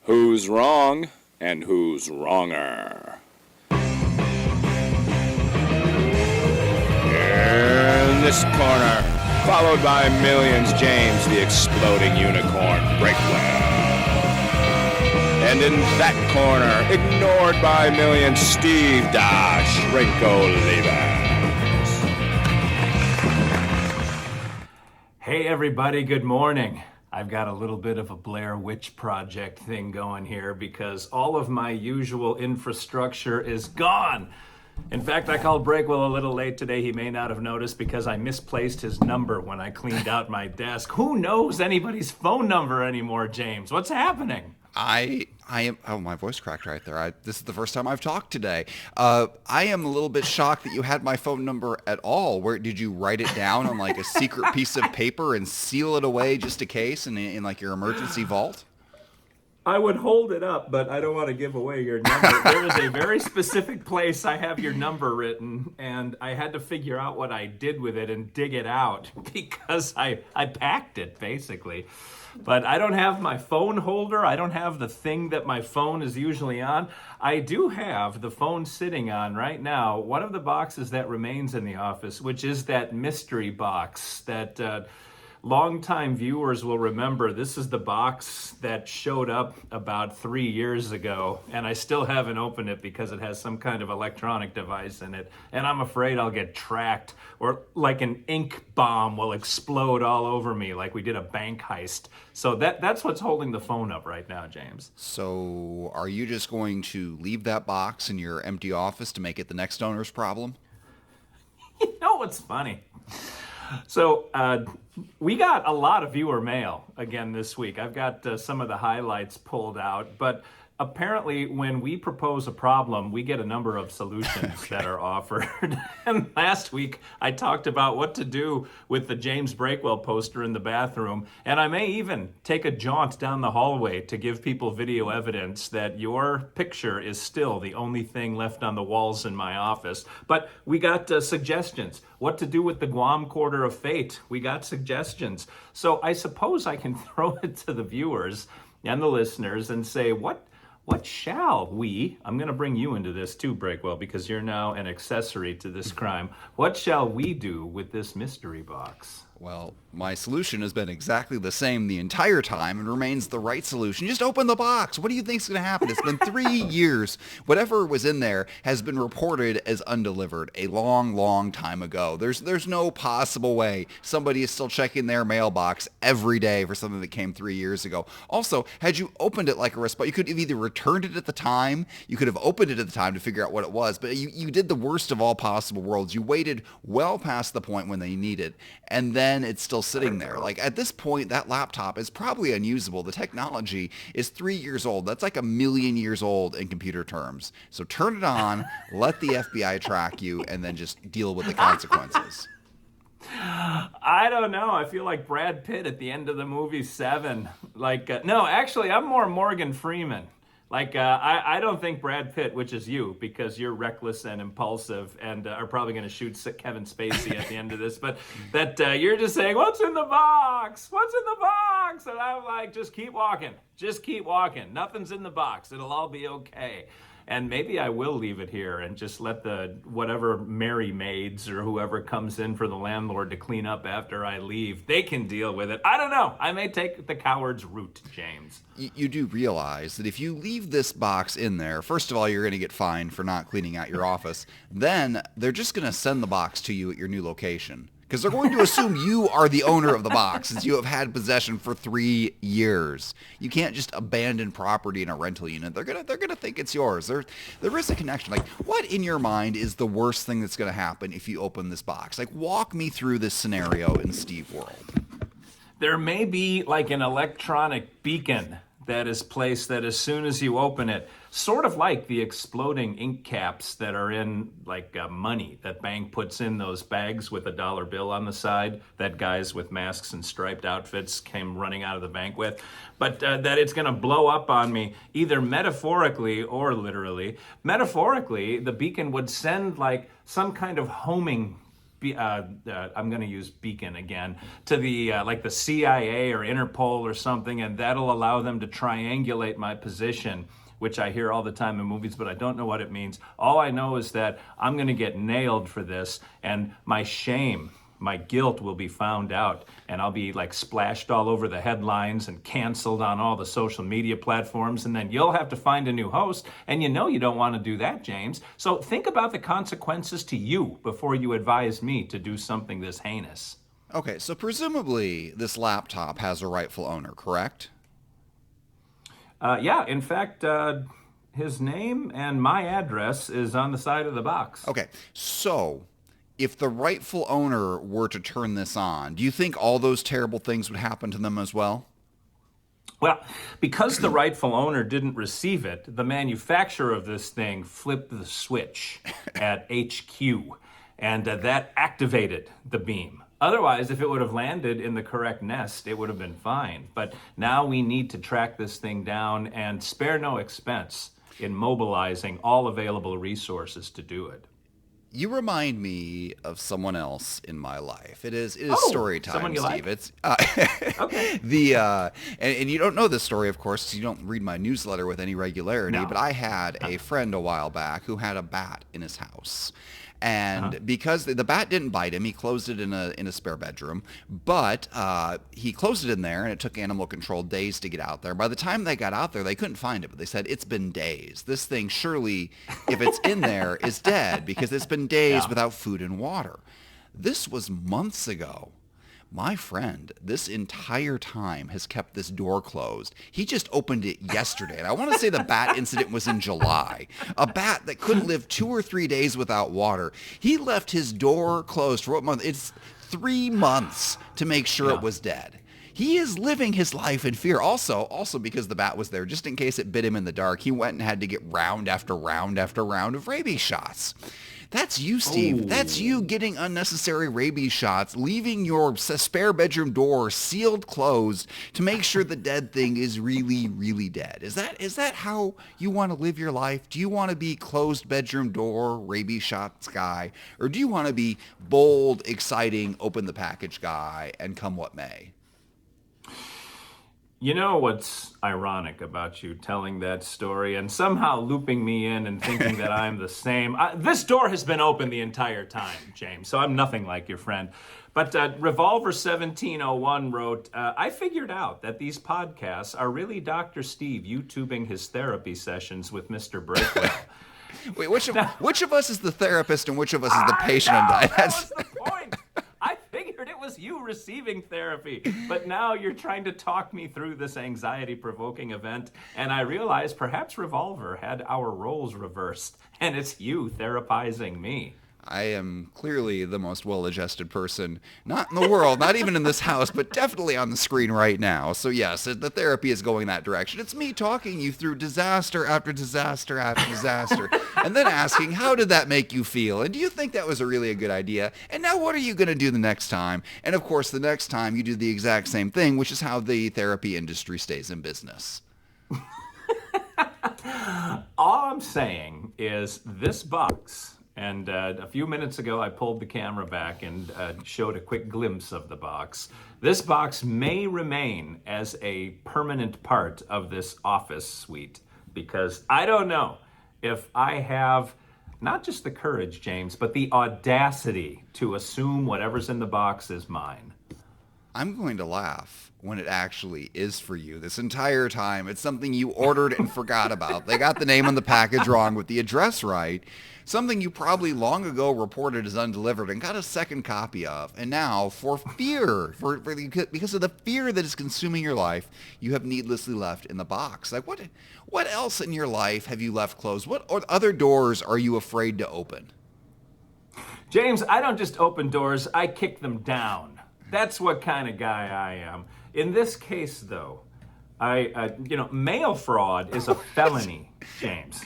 Who's wrong and who's wronger? In this corner, followed by millions, James the Exploding Unicorn Breakwell. And in that corner, ignored by millions, Steve Da Shrinko Levers. Hey everybody, good morning. I've got a little bit of a Blair Witch Project thing going here because all of my usual infrastructure is gone. In fact, I called Breakwell a little late today. He may not have noticed because I misplaced his number when I cleaned out my desk. Who knows anybody's phone number anymore, James? What's happening? I am. Oh, my voice cracked right there. This is the first time I've talked today. I am a little bit shocked that you had my phone number at all. Where did you write it down on like a secret piece of paper and seal it away just in case in like your emergency vault? I would hold it up, but I don't want to give away your number. There is a very specific place I have your number written, and I had to figure out what I did with it and dig it out because I packed it, basically. But I don't have my phone holder. I don't have the thing that my phone is usually on. I do have the phone sitting on right now, one of the boxes that remains in the office, which is that mystery box that longtime viewers will remember. This is the box that showed up about 3 years ago, and I still haven't opened it because it has some kind of electronic device in it, and I'm afraid I'll get tracked, or like an ink bomb will explode all over me like we did a bank heist. So that's what's holding the phone up right now, James. So are you just going to leave that box in your empty office to make it the next owner's problem? You know what's funny? So we got a lot of viewer mail again this week. I've got some of the highlights pulled out, but apparently when we propose a problem, we get a number of solutions that are offered. And last week I talked about what to do with the James Breakwell poster in the bathroom, and I may even take a jaunt down the hallway to give people video evidence that your picture is still the only thing left on the walls in my office. But we got suggestions. What to do with the Guam Quarter of Fate? We got suggestions. So I suppose I can throw it to the viewers and the listeners and say, what shall we, I'm going to bring you into this too, Breakwell, because you're now an accessory to this crime. What shall we do with this mystery box? Well, my solution has been exactly the same the entire time and remains the right solution. Just open the box. What do you think is going to happen? It's been 3 years. Whatever was in there has been reported as undelivered a long, long time ago. There's no possible way somebody is still checking their mailbox every day for something that came 3 years ago. Also, had you opened it like a response, you could have either returned it at the time, you could have opened it at the time to figure out what it was, but you did the worst of all possible worlds. You waited well past the point when they need it, and then it's still sitting there. Like at this point, that laptop is probably unusable. The technology is 3 years old. That's like 1,000,000 years old in computer terms. So turn it on, let the FBI track you, and then just deal with the consequences. I don't know. I feel like Brad Pitt at the end of the movie Seven. No, actually, I'm more Morgan Freeman. I don't think Brad Pitt, which is you, because you're reckless and impulsive and are probably going to shoot Kevin Spacey at the end of this, but that you're just saying, what's in the box? What's in the box? And I'm like, just keep walking. Just keep walking. Nothing's in the box. It'll all be okay. And maybe I will leave it here and just let the whatever merry maids or whoever comes in for the landlord to clean up after I leave, they can deal with it. I don't know. I may take the coward's route, James. You do realize that if you leave this box in there, first of all, you're going to get fined for not cleaning out your office. Then they're just going to send the box to you at your new location. Because they're going to assume you are the owner of the box since you have had possession for 3 years. You can't just abandon property in a rental unit. They're gonna think it's yours. There is a connection. Like, what in your mind is the worst thing that's going to happen if you open this box? Like, walk me through this scenario in Steve World. There may be like an electronic beacon that is placed that as soon as you open it, sort of like the exploding ink caps that are in like money that bank puts in those bags with a dollar bill on the side that guys with masks and striped outfits came running out of the bank with, but that it's going to blow up on me either metaphorically or literally. Metaphorically, the beacon would send like some kind of homing I'm going to use beacon again, to the like the CIA or Interpol or something, and that'll allow them to triangulate my position, which I hear all the time in movies, but I don't know what it means. All I know is that I'm going to get nailed for this, and my shame, my guilt will be found out, and I'll be like splashed all over the headlines and canceled on all the social media platforms, and then you'll have to find a new host, and you know you don't want to do that, James. So think about the consequences to you before you advise me to do something this heinous. Okay, so presumably this laptop has a rightful owner, correct? Yeah, in fact, his name and my address is on the side of the box. Okay, so if the rightful owner were to turn this on, do you think all those terrible things would happen to them as well? Well, because the rightful owner didn't receive it, the manufacturer of this thing flipped the switch at HQ, and that activated the beam. Otherwise, if it would have landed in the correct nest, it would have been fine. But now we need to track this thing down and spare no expense in mobilizing all available resources to do it. You remind me of someone else in my life. It is story time, someone you Steve. like? It's Okay. and you don't know this story, of course, 'cause you don't read my newsletter with any regularity. No. But I had a friend a while back who had a bat in his house. And because the bat didn't bite him, he closed it in a spare bedroom. But he closed it in there, and it took animal control days to get out there. By the time they got out there, they couldn't find it. But they said, it's been days. This thing surely, if it's in there, is dead because it's been days without food and water. This was months ago. My friend, this entire time, has kept this door closed. He just opened it yesterday. And I want to say the bat incident was in July. A bat that couldn't live 2 or 3 days without water. He left his door closed for what month? It's 3 months to make sure it was dead. He is living his life in fear. Also because the bat was there, just in case it bit him in the dark, he went and had to get round after round after round of rabies shots. That's you, Steve. That's you getting unnecessary rabies shots, leaving your spare bedroom door sealed closed to make sure the dead thing is really, really dead. Is that how you want to live your life? Do you want to be closed bedroom door, rabies shots guy? Or do you want to be bold, exciting, open the package guy and come what may? You know what's ironic about you telling that story and somehow looping me in and thinking that I'm the same? This door has been open the entire time, James, so I'm nothing like your friend. But Revolver 1701 wrote, I figured out that these podcasts are really Dr. Steve YouTubing his therapy sessions with Mr. Breakwell. Wait, which of us is the therapist and which of us is the patient? That was the point. I figured it was you receiving therapy, but now you're trying to talk me through this anxiety-provoking event, and I realize perhaps Revolver had our roles reversed, and it's you therapizing me. I am clearly the most well-adjusted person, not in the world, not even in this house, but definitely on the screen right now. So yes, the therapy is going that direction. It's me talking you through disaster after disaster after disaster, and then asking, how did that make you feel? And do you think that was really a good idea? And now what are you going to do the next time? And of course, the next time you do the exact same thing, which is how the therapy industry stays in business. All I'm saying is this box. And a few minutes ago, I pulled the camera back and showed a quick glimpse of the box. This box may remain as a permanent part of this office suite because I don't know if I have not just the courage, James, but the audacity to assume whatever's in the box is mine. I'm going to laugh when it actually is for you. This entire time, it's something you ordered and forgot about. They got the name on the package wrong with the address right. Something you probably long ago reported as undelivered and got a second copy of. And now, for fear, because of the fear that is consuming your life, you have needlessly left in the box. Like, what else in your life have you left closed? What other doors are you afraid to open? James, I don't just open doors, I kick them down. That's what kind of guy I am. In this case, though, mail fraud is a felony, James.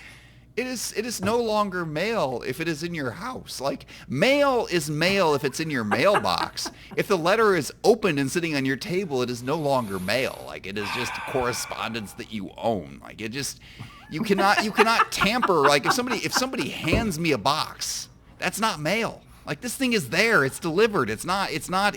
It is no longer mail if it is in your house. Like, mail is mail if it's in your mailbox. If the letter is opened and sitting on your table, it is no longer mail. Like, it is just correspondence that you own. Like, you cannot tamper. Like, if somebody hands me a box, that's not mail. Like, this thing is there. It's delivered. It's not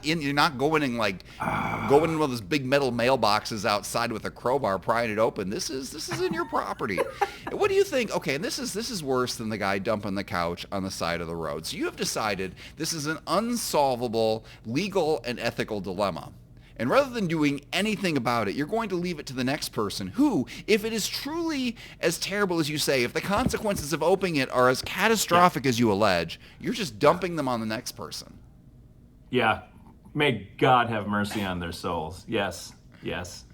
in, you're not going in going in one of those big metal mailboxes outside with a crowbar prying it open. This is in your property. And what do you think? Okay, and this is worse than the guy dumping the couch on the side of the road. So you have decided this is an unsolvable legal and ethical dilemma. And rather than doing anything about it, you're going to leave it to the next person who, if it is truly as terrible as you say, if the consequences of opening it are as catastrophic as you allege, you're just dumping them on the next person. Yeah. May God have mercy on their souls. Yes. Yes.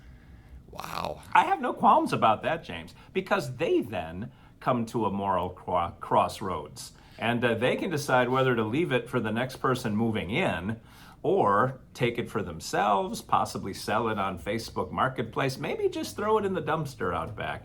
Wow. I have no qualms about that, James, because they then come to a moral crossroads. And they can decide whether to leave it for the next person moving in, or take it for themselves, possibly sell it on Facebook Marketplace, maybe just throw it in the dumpster out back.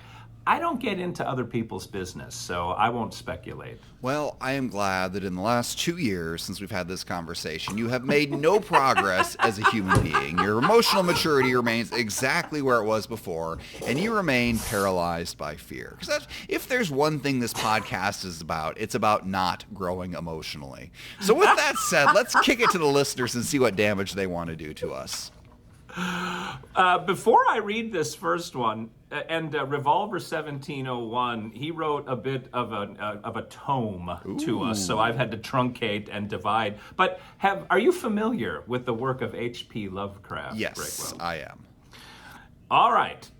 I don't get into other people's business, so I won't speculate. Well, I am glad that in the last 2 years since we've had this conversation, you have made no progress as a human being. Your emotional maturity remains exactly where it was before, and you remain paralyzed by fear. Because if there's one thing this podcast is about, it's about not growing emotionally. So with that said, let's kick it to the listeners and see what damage they want to do to us. Before I read this first one, and Revolver 1701, he wrote a bit of a tome to us, so I've had to truncate and divide. But are you familiar with the work of H.P. Lovecraft? Yes, I am. All right.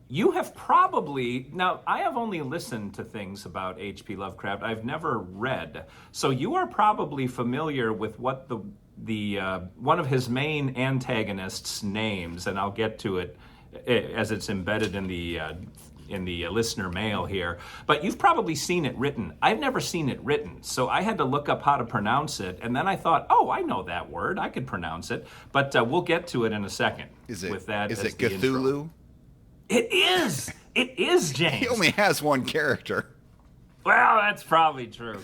You have probably, now I have only listened to things about H.P. Lovecraft. I've never read. So you are probably familiar with what the one of his main antagonists' names, and I'll get to it as it's embedded in the listener mail here. But you've probably seen it written. I've never seen it written, so I had to look up how to pronounce it, and then I thought, oh, I know that word. I could pronounce it. But we'll get to it in a second. Is it the Cthulhu? Intro. It is. It is, James. He only has one character. Well, that's probably true.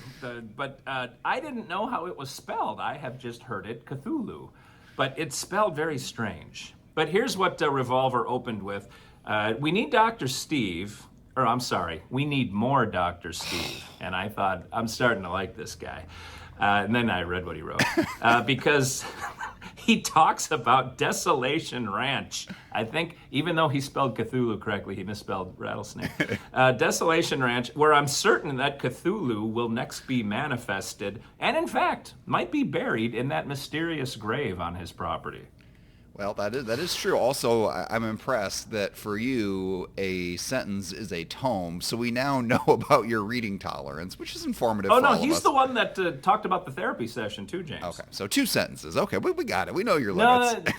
But I didn't know how it was spelled. I have just heard it Cthulhu. But it's spelled very strange. But here's what Revolver opened with. We need Dr. Steve. Or I'm sorry, we need more Dr. Steve. And I thought, I'm starting to like this guy. And then I read what he wrote. Because he talks about Desolation Ranch. I think, even though he spelled Cthulhu correctly, he misspelled rattlesnake. Desolation Ranch, where I'm certain that Cthulhu will next be manifested, and in fact, might be buried in that mysterious grave on his property. Well, that is true. Also, I'm impressed that for you, a sentence is a tome, so we now know about your reading tolerance, which is informative. Oh, no, he's the one that talked about the therapy session, too, James. Okay, so 2 sentences. Okay, we got it. We know your limits.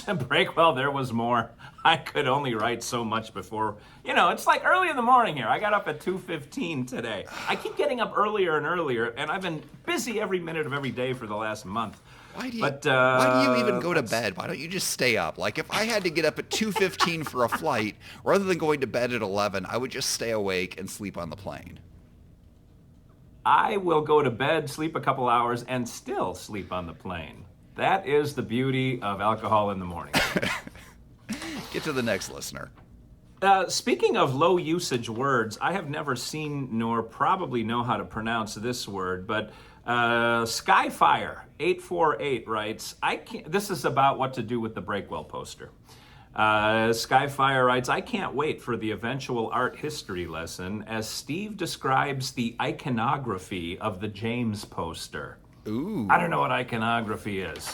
Breakwell, there was more. I could only write so much before. It's like early in the morning here. I got up at 2:15 today. I keep getting up earlier and earlier, and I've been busy every minute of every day for the last month. Why do you even go to bed? Why don't you just stay up? Like, if I had to get up at 2:15 for a flight, rather than going to bed at 11, I would just stay awake and sleep on the plane. I will go to bed, sleep a couple hours, and still sleep on the plane. That is the beauty of alcohol in the morning. Get to the next listener. Speaking of low usage words, I have never seen nor probably know how to pronounce this word, but Skyfire 848 writes, this is about what to do with the Breakwell poster. Skyfire writes, I can't wait for the eventual art history lesson as Steve describes the iconography of the James poster. Ooh. I don't know what iconography is.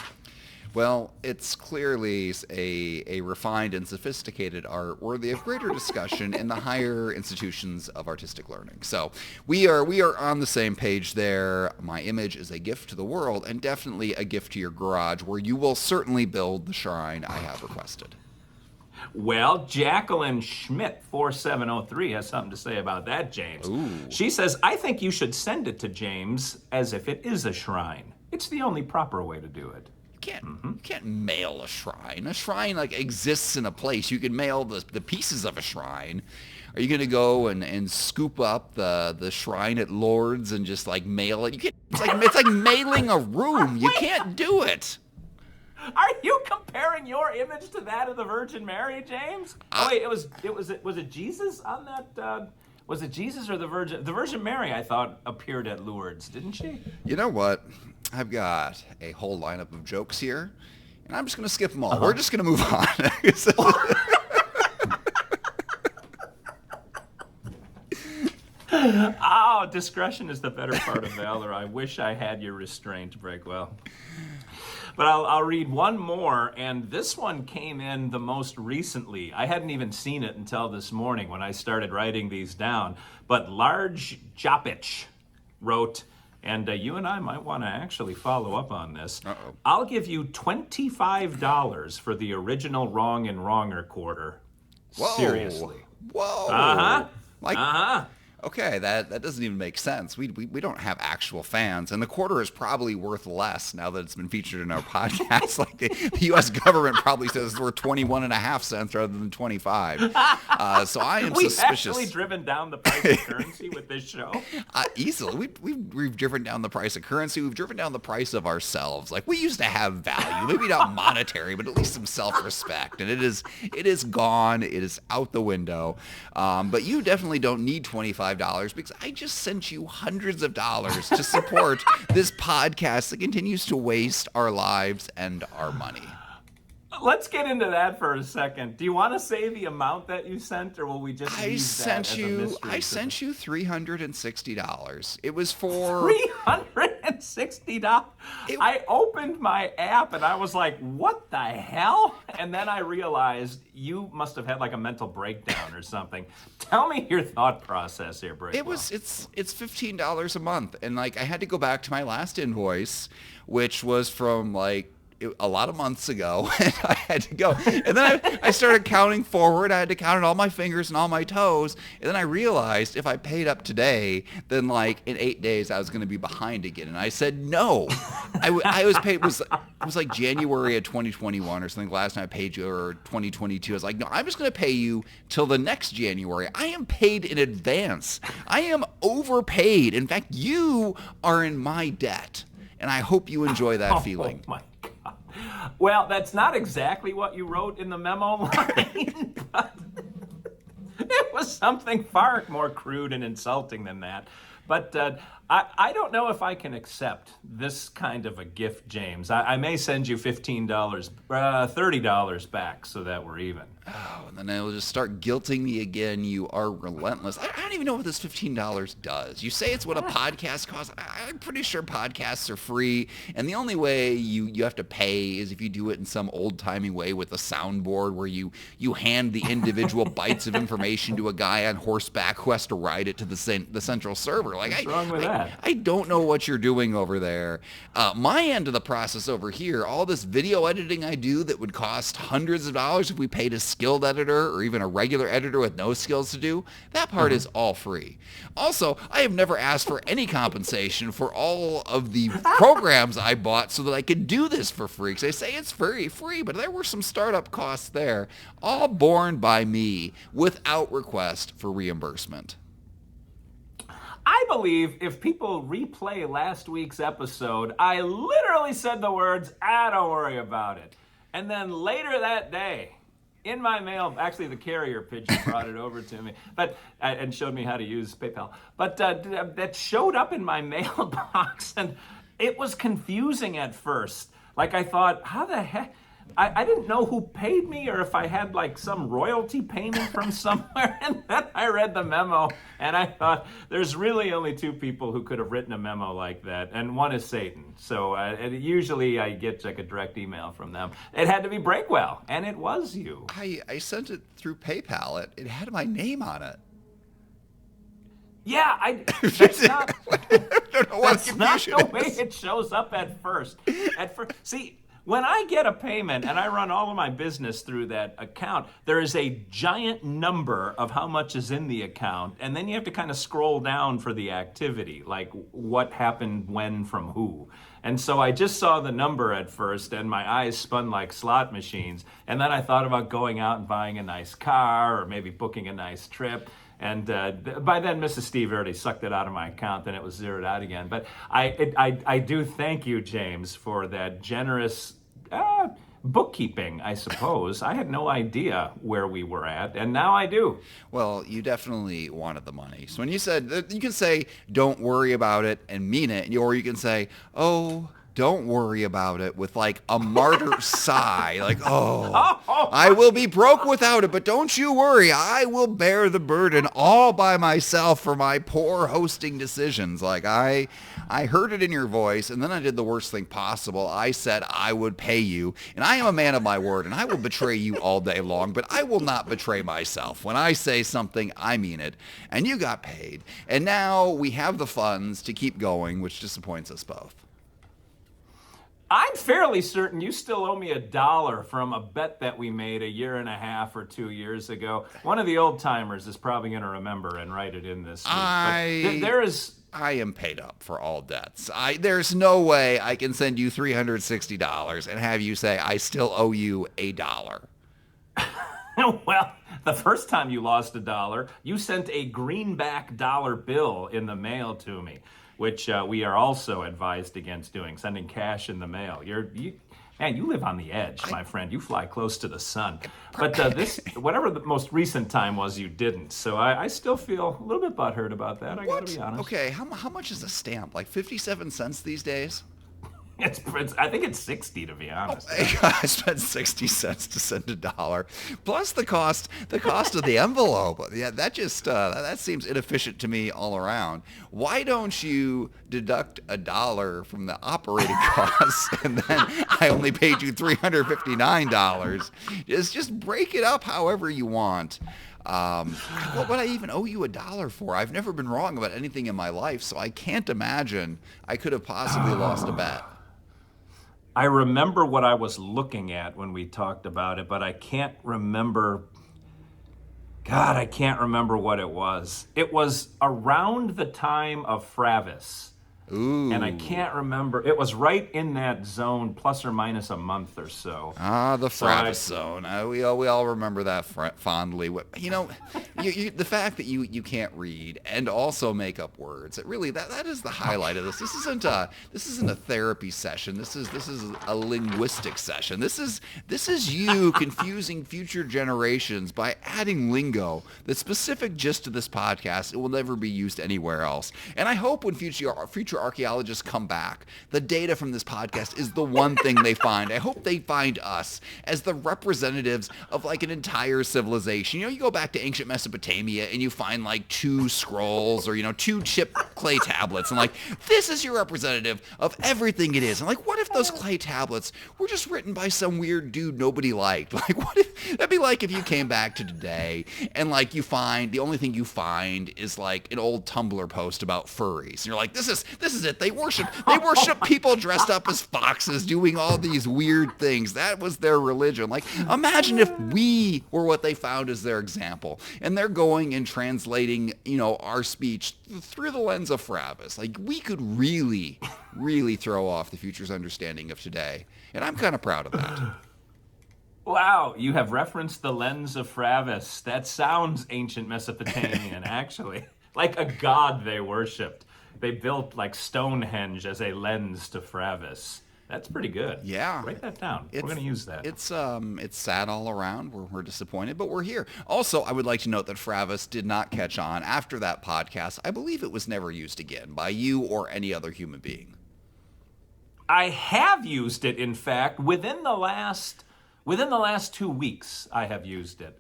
Well, it's clearly a refined and sophisticated art worthy of greater discussion in the higher institutions of artistic learning. So we are on the same page there. My image is a gift to the world and definitely a gift to your garage, where you will certainly build the shrine I have requested. Well, Jacqueline Schmidt 4703 has something to say about that, James. Ooh. She says, I think you should send it to James as if it is a shrine. It's the only proper way to do it. You can't mail a shrine. A shrine exists in a place. You can mail the pieces of a shrine. Are you going to go and scoop up the shrine at Lourdes and just mail it? It's like mailing a room. You can't do it. Are you comparing your image to that of the Virgin Mary, James? Oh wait, was it Jesus on that? Was it Jesus or the Virgin? The Virgin Mary, I thought, appeared at Lourdes, didn't she? You know what? I've got a whole lineup of jokes here, and I'm just going to skip them all. We're just going to move on. Oh, discretion is the better part of valor. I wish I had your restraint, Breakwell. But I'll read one more, and this one came in the most recently. I hadn't even seen it until this morning when I started writing these down. But Large Jopich wrote, and you and I might want to actually follow up on this. Uh-oh. I'll give you $25 for the original Wrong and Wronger quarter. Whoa. Seriously. Whoa. Uh-huh. Like, Uh-huh. okay, that doesn't even make sense. We don't have actual fans, and the quarter is probably worth less now that it's been featured in our podcast. Like the U.S. government probably says it's worth 21.5 cents rather than 25. So I am suspicious. We've actually driven down the price of currency with this show. Easily, we've driven down the price of currency. We've driven down the price of ourselves. Like we used to have value, maybe not monetary, but at least some self-respect. And it is gone. It is out the window. But you definitely don't need $25 because I just sent you hundreds of dollars to support this podcast that continues to waste our lives and our money. Let's get into that for a second. Do you want to say the amount that you sent, or will we just use that as a mystery? I sent you $360. It was for $360. I opened my app and I was like, "What the hell?" And then I realized you must have had like a mental breakdown or something. Tell me your thought process here, Breakwell. It's $15 a month, and like I had to go back to my last invoice, which was from like a lot of months ago, and I had to go. And then I started counting forward. I had to count all my fingers and all my toes. And then I realized if I paid up today, then like in 8 days I was going to be behind again. And I said no. I was paid. It was like January of 2021 or something. Last time I paid you, or 2022. I was like, no, I'm just going to pay you till the next January. I am paid in advance. I am overpaid. In fact, you are in my debt. And I hope you enjoy that feeling. Oh my God. Well, that's not exactly what you wrote in the memo line, but it was something far more crude and insulting than that. But I don't know if I can accept this kind of a gift, James. I may send you $15, $30 back so that we're even. Oh, and then it'll just start guilting me again. You are relentless. I don't even know what this $15 does. You say it's what a podcast costs. I'm pretty sure podcasts are free, and the only way you have to pay is if you do it in some old-timey way with a soundboard where you hand the individual bytes of information to a guy on horseback who has to ride it to the central server. Like, what's wrong with that? I don't know what you're doing over there. My end of the process over here, all this video editing I do that would cost hundreds of dollars if we paid a skilled editor or even a regular editor with no skills to do, that part is all free. Also, I have never asked for any compensation for all of the programs I bought so that I could do this for free. Because they say it's very free, but there were some startup costs there, all borne by me without request for reimbursement. I believe if people replay last week's episode, I literally said the words, don't worry about it. And then later that day, in my mail, actually the carrier pigeon brought it over to me, and showed me how to use PayPal. But that showed up in my mailbox, and it was confusing at first. Like I thought, how the heck? I didn't know who paid me or if I had like some royalty payment from somewhere. And then I read the memo and I thought there's really only two people who could have written a memo like that. And one is Satan. So usually I get like a direct email from them. It had to be Breakwell, and it was you. I sent it through PayPal. It had my name on it. Yeah, that's not, I don't know what that's not confusion the way is. it shows up at first. See, when I get a payment and I run all of my business through that account, there is a giant number of how much is in the account, and then you have to kind of scroll down for the activity, like what happened when from who. And so I just saw the number at first, and my eyes spun like slot machines, and then I thought about going out and buying a nice car or maybe booking a nice trip. And by then, Mrs. Steve already sucked it out of my account, and it was zeroed out again. But I do thank you, James, for that generous bookkeeping, I suppose. I had no idea where we were at, and now I do. Well, you definitely wanted the money. So when you said, you can say, don't worry about it and mean it, or you can say, oh, don't worry about it with like a martyr sigh, like, oh, I will be broke without it, but don't you worry. I will bear the burden all by myself for my poor hosting decisions. Like I heard it in your voice, and then I did the worst thing possible. I said I would pay you, and I am a man of my word, and I will betray you all day long, but I will not betray myself. When I say something, I mean it, and you got paid. And now we have the funds to keep going, which disappoints us both. I'm fairly certain you still owe me $1 from a bet that we made a year and a half or 2 years ago. One of the old timers is probably going to remember and write it in this week. There is... I am paid up for all debts. There's no way I can send you $360 and have you say I still owe you $1. Well, the first time you lost $1, you sent a greenback dollar bill in the mail to me, which we are also advised against doing, sending cash in the mail. Man, you live on the edge, my friend. You fly close to the sun. But this, whatever the most recent time was, you didn't. So I still feel a little bit butthurt about that, I gotta be honest. Okay, how much is a stamp? Like 57 cents these days? I think it's 60, to be honest. I spent 60 cents to send $1, plus the cost of the envelope. Yeah, that seems inefficient to me all around. Why don't you deduct $1 from the operating costs, and then I only paid you $359? Just break it up however you want. What would I even owe you $1 for? I've never been wrong about anything in my life, so I can't imagine I could have possibly lost a bet. I remember what I was looking at when we talked about it, but I can't remember. God, I can't remember what it was. It was around the time of Fravis. Ooh. And I can't remember. It was right in that zone, plus or minus a month or so. The Fravis zone. We all remember that fondly. You know, the fact that you can't read and also make up words. It really that is the highlight of this. This isn't a therapy session. This is a linguistic session. This is you confusing future generations by adding lingo that's specific just to this podcast. It will never be used anywhere else. And I hope when future archaeologists come back, the data from this podcast is the one thing they find. I hope they find us as the representatives of like an entire civilization. You know, you go back to ancient Mesopotamia and you find like 2 scrolls or, 2 chipped clay tablets, and like, this is your representative of everything it is. And like, what if those clay tablets were just written by some weird dude nobody liked? Like, what if that'd be like if you came back to today and like the only thing you find is like an old Tumblr post about furries. And you're like, this is it. They worship people dressed up as foxes doing all these weird things. That was their religion. Like, imagine if we were what they found as their example, and they're going and translating, our speech through the lens of Fravis. Like, we could really, really throw off the future's understanding of today. And I'm kind of proud of that. Wow, you have referenced the lens of Fravis. That sounds ancient Mesopotamian, actually. Like a god they worshipped. They built like Stonehenge as a lens to Fravis. That's pretty good. Yeah. Write that down. We're going to use that. It's sad all around. We're disappointed, but we're here. Also, I would like to note that Fravis did not catch on after that podcast. I believe it was never used again by you or any other human being. I have used it, in fact, within the last 2 weeks. I have used it.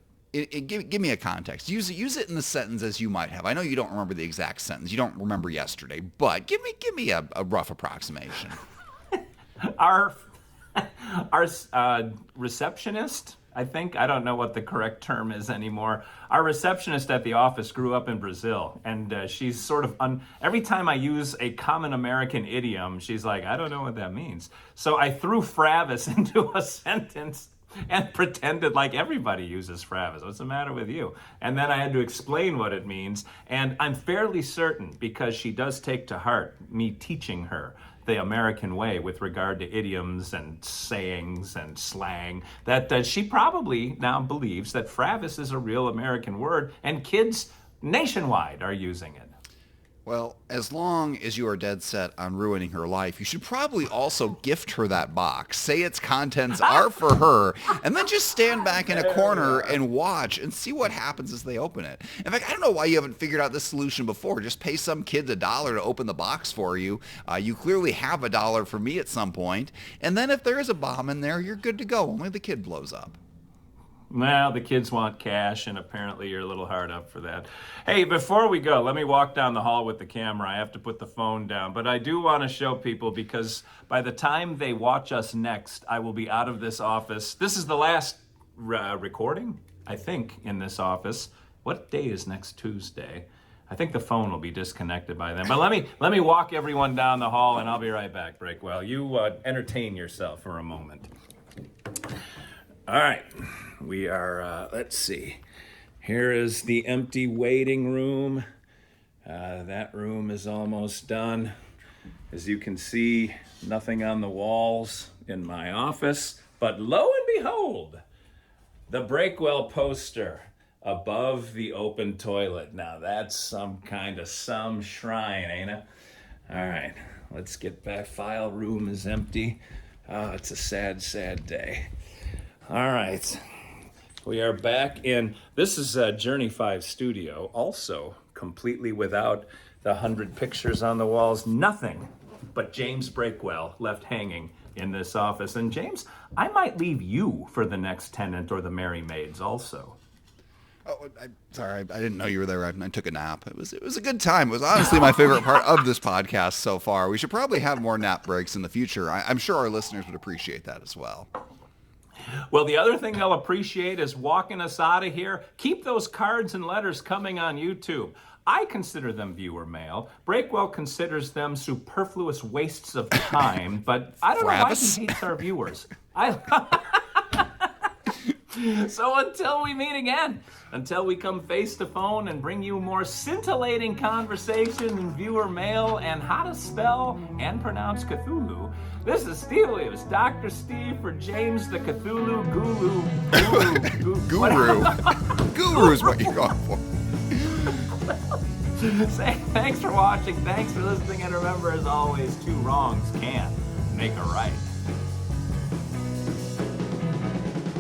Give me a context. Use it in the sentence as you might have. I know you don't remember the exact sentence. You don't remember yesterday, but give me a rough approximation. Our receptionist, I think, I don't know what the correct term is anymore. Our receptionist at the office grew up in Brazil, and she's sort of, every time I use a common American idiom, she's like, I don't know what that means. So I threw Fravis into a sentence and pretended like everybody uses Fravis. What's the matter with you? And then I had to explain what it means. And I'm fairly certain, because she does take to heart me teaching her the American way with regard to idioms and sayings and slang, that she probably now believes that Fravis is a real American word, and kids nationwide are using it. Well, as long as you are dead set on ruining her life, you should probably also gift her that box. Say its contents are for her, and then just stand back in a corner and watch and see what happens as they open it. In fact, I don't know why you haven't figured out this solution before. Just pay some kids $1 to open the box for you. You clearly have $1 for me at some point. And then if there is a bomb in there, you're good to go. Only the kid blows up. Well, the kids want cash, and apparently you're a little hard up for that. Hey, before we go, let me walk down the hall with the camera. I have to put the phone down, but I do want to show people, because by the time they watch us next, I will be out of this office. This is the last recording, I think, in this office. What day is next Tuesday? I think the phone will be disconnected by then. But let me walk everyone down the hall, and I'll be right back, Breakwell. You entertain yourself for a moment. All right. We are, let's see, here is the empty waiting room. That room is almost done. As you can see, nothing on the walls in my office, but lo and behold, the Breakwell poster above the open toilet. Now that's some shrine, ain't it? All right, let's get back. File room is empty. Oh, it's a sad, sad day. All right. We are back in, this is Journey 5 Studio, also completely without the 100 pictures on the walls, nothing but James Breakwell left hanging in this office. And James, I might leave you for the next tenant or the Merry Maids also. Oh, sorry, I didn't know you were there. I took a nap. It was a good time. It was honestly my favorite part of this podcast so far. We should probably have more nap breaks in the future. I'm sure our listeners would appreciate that as well. Well, the other thing they'll appreciate is walking us out of here. Keep those cards and letters coming on YouTube. I consider them viewer mail. Breakwell considers them superfluous wastes of time, but I don't know why he hates our viewers. So until we meet again, until we come face to phone and bring you more scintillating conversation and viewer mail and how to spell and pronounce Cthulhu, this is Steve Williams, Dr. Steve for James the Cthulhu Guru. Guru is what you're going for. Say thanks for watching, thanks for listening, and remember, as always, two wrongs can't make a right.